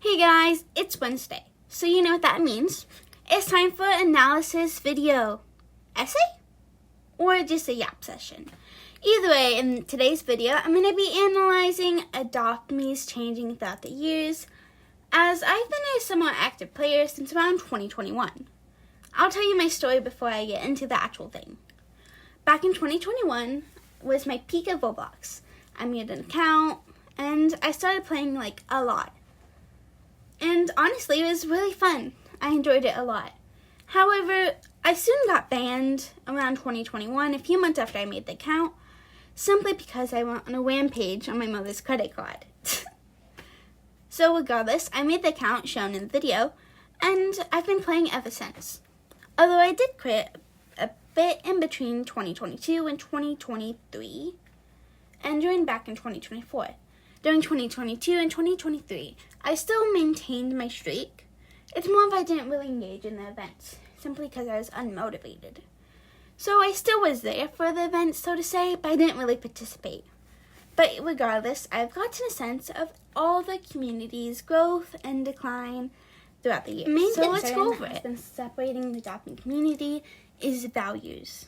Hey guys, it's Wednesday, so you know what that means. It's time for analysis video. Essay? Or just a yap session. Either way, in today's video, I'm going to be analyzing Adopt Me's changing throughout the years, as I've been a somewhat active player since around 2021. I'll tell you my story before I get into the actual thing. Back in 2021 was my peak of Roblox. I made an account, and I started playing a lot. And honestly, it was really fun. I enjoyed it a lot. However, I soon got banned around 2021, a few months after I made the account, simply because I went on a rampage on my mother's credit card. So regardless, I made the account shown in the video, and I've been playing ever since. Although I did quit a bit in between 2022 and 2023, and joined back in 2024. During 2022 and 2023, I still maintained my streak. It's more if I didn't really engage in the events, simply because I was unmotivated. So I still was there for the events, so to say, but I didn't really participate. But regardless, I've gotten a sense of all the community's growth and decline throughout the years. So let's go over it. Separating the Adopt Me community is values.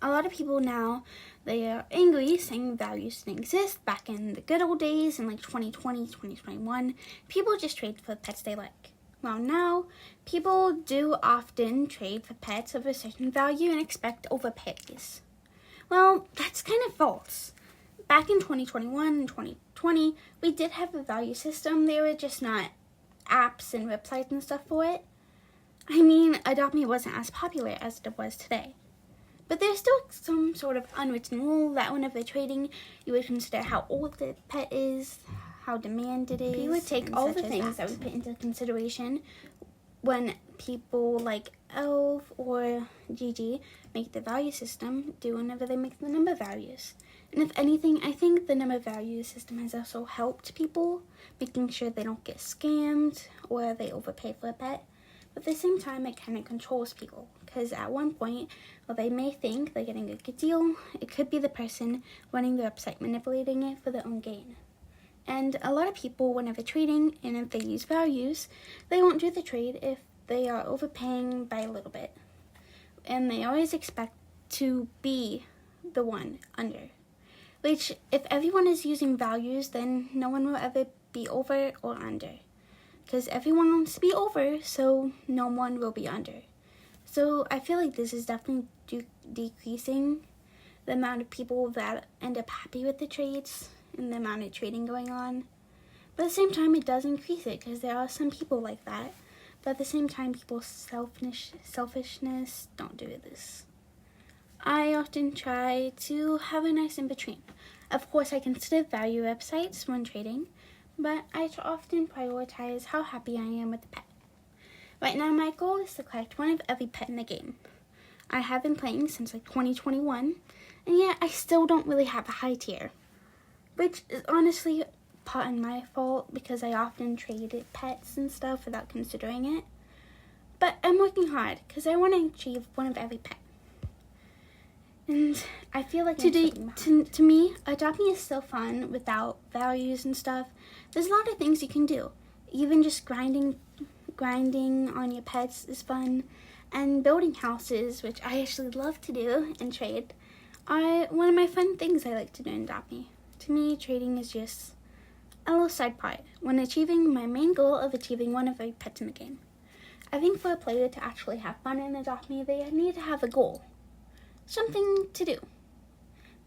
A lot of people now, they are angry, saying values didn't exist back in the good old days in 2020, 2021. People just trade for the pets they like. Well, now, people do often trade for pets of a certain value and expect overpays. Well, that's kind of false. Back in 2021 and 2020, we did have a value system. There were just not apps and websites and stuff for it. I mean, Adopt Me wasn't as popular as it was today. But there's still some sort of unwritten rule that whenever trading, you would consider how old the pet is, how demanded it is. You would take all the things that we put into consideration when people like Elf or Gigi make the value system do whenever they make the number values. And if anything, I think the number value system has also helped people, making sure they don't get scammed or they overpay for a pet. But at the same time, it kind of controls people, because at one point, while they may think they're getting a good deal, it could be the person running the website manipulating it for their own gain. And a lot of people, whenever trading, and if they use values, they won't do the trade if they are overpaying by a little bit. And they always expect to be the one under. Which, if everyone is using values, then no one will ever be over or under. Because everyone wants to be over, so no one will be under. So I feel like this is definitely decreasing the amount of people that end up happy with the trades and the amount of trading going on. But at the same time, it does increase it, because there are some people like that. But at the same time, people's selfishness don't do this. I often try to have a nice in-between. Of course, I consider value websites when trading, but I often prioritize how happy I am with the pet. Right now, my goal is to collect one of every pet in the game. I have been playing since 2021, and yet I still don't really have a high tier, which is honestly part of my fault, because I often traded pets and stuff without considering it. But I'm working hard, because I want to achieve one of every pet. And I feel like to me, Adopt Me is still fun without values and stuff. There's a lot of things you can do. Even just grinding on your pets is fun. And building houses, which I actually love to do and trade, are one of my fun things I like to do in Adopt Me. To me, trading is just a little side part when achieving my main goal of achieving one of every pets in the game. I think for a player to actually have fun in Adopt Me, they need to have a goal. Something to do.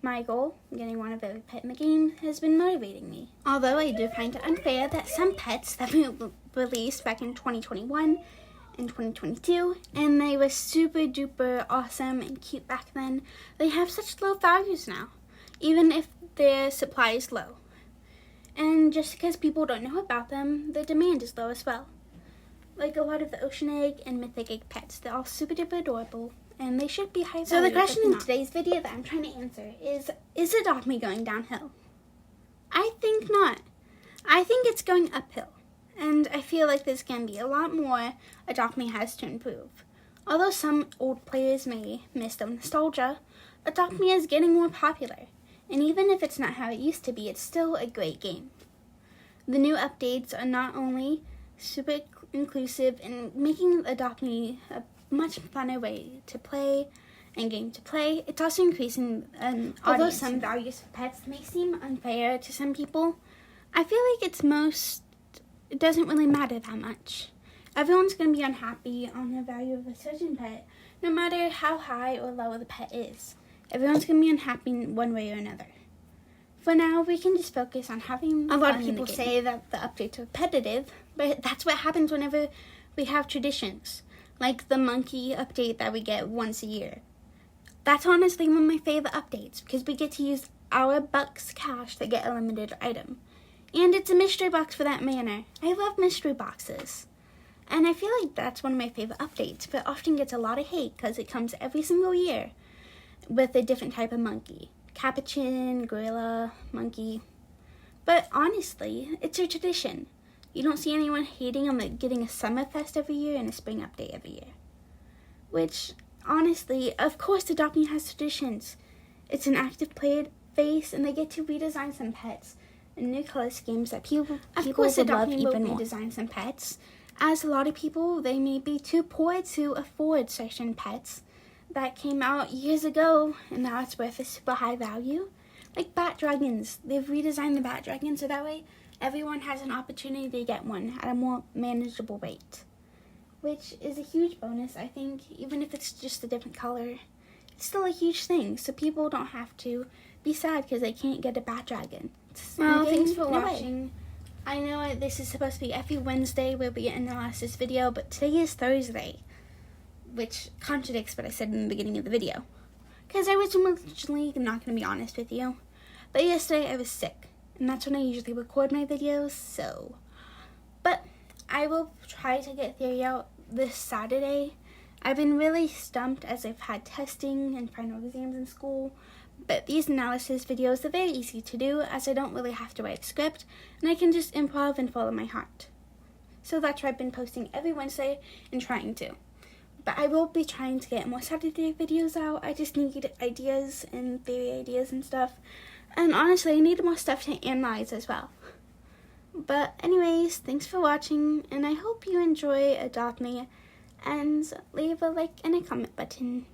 My goal, getting one of every pet in the game, has been motivating me. Although I do find it unfair that some pets that were released back in 2021 and 2022, and they were super duper awesome and cute back then, they have such low values now, even if their supply is low. And just because people don't know about them, the demand is low as well. Like a lot of the Ocean Egg and Mythic Egg pets, they're all super duper adorable, and they should be high value. So the question in today's video that I'm trying to answer is Adopt Me going downhill? I think not. I think it's going uphill. And I feel like there's going to be a lot more Adopt Me has to improve. Although some old players may miss the nostalgia, Adopt Me is getting more popular. And even if it's not how it used to be, it's still a great game. The new updates are not only super inclusive, and making Adopt Me a much funner way to play and game to play. It's also increasing an audience. Although some values for pets may seem unfair to some people, I feel like it doesn't really matter that much. Everyone's going to be unhappy on the value of a certain pet, no matter how high or low the pet is. Everyone's going to be unhappy in one way or another. For now, we can just focus on having A lot fun of in the people game. say That the updates are repetitive, but that's what happens whenever we have traditions, like the monkey update that we get once a year. That's honestly one of my favorite updates, because we get to use our Bucks cash to get a limited item. And it's a mystery box for that manner. I love mystery boxes. And I feel like that's one of my favorite updates, but often gets a lot of hate because it comes every single year with a different type of monkey. Capuchin, gorilla, monkey. But honestly, it's a tradition. You don't see anyone hating on getting a summer fest every year and a spring update every year. Which, honestly, of course Adopt Me has traditions. It's an active player base, and they get to redesign some pets and new color schemes that people Of course, would love Adopt Me will even more. redesign Some pets, as a lot of people, they may be too poor to afford certain pets that came out years ago, and now it's worth a super high value. Like bat dragons. They've redesigned the bat dragon so that way everyone has an opportunity to get one at a more manageable rate, which is a huge bonus, I think. Even if it's just a different color, it's still a huge thing, so people don't have to be sad because they can't get a bat dragon. Well, Okay, thanks for no way. watching. I know this is supposed to be every Wednesday where we analyze this video, but today is Thursday, which contradicts what I said in the beginning of the video, because I was originally not going to be honest with you, but yesterday I was sick, and that's when I usually record my videos, so, but I will try to get theory out this Saturday. I've been really stumped as I've had testing and final exams in school, but these analysis videos are very easy to do as I don't really have to write a script, and I can just improv and follow my heart. So that's why I've been posting every Wednesday and trying to. But I will be trying to get more Saturday videos out. I just need ideas and theory ideas and stuff. And honestly, I need more stuff to analyze as well. But anyways, thanks for watching, and I hope you enjoy Adopt Me, and leave a like and a comment button.